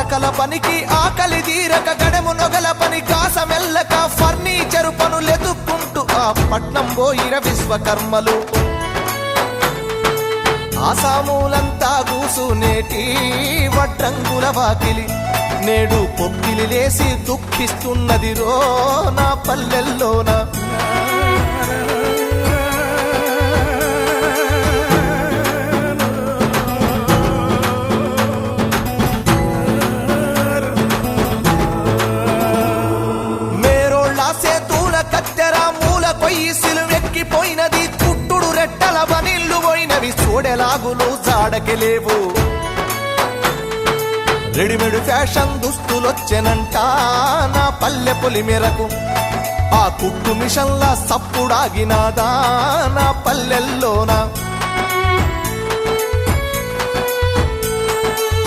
చాకల పనికి ఆకలి తీరక గడము నొగల పని కాసమెల్లక ఫర్నిచరు పనులెదుక్కుంటూ ఆ పట్నం పోయిర విశ్వకర్మలు. ఆసామూలంతా కూసునేటి వడ్రంగుల వాకిలి నేడు పొక్కిలి లేసి దుఃఖిస్తున్నది రో నా పల్లెల్లోన. సిలువెక్కిపోయినది కుట్టుడు రెట్టల బనిల్లు పోయినవి చూడెలాగులు జాడకెలేవు. రెడీమేడ్ ఫ్యాషన్ దుస్తులొచ్చెనంట నా పల్లె పొలి మేరకు. ఆ కుట్టు మిషన్ల సప్పుడాగినాదా నా పల్లెల్లోన.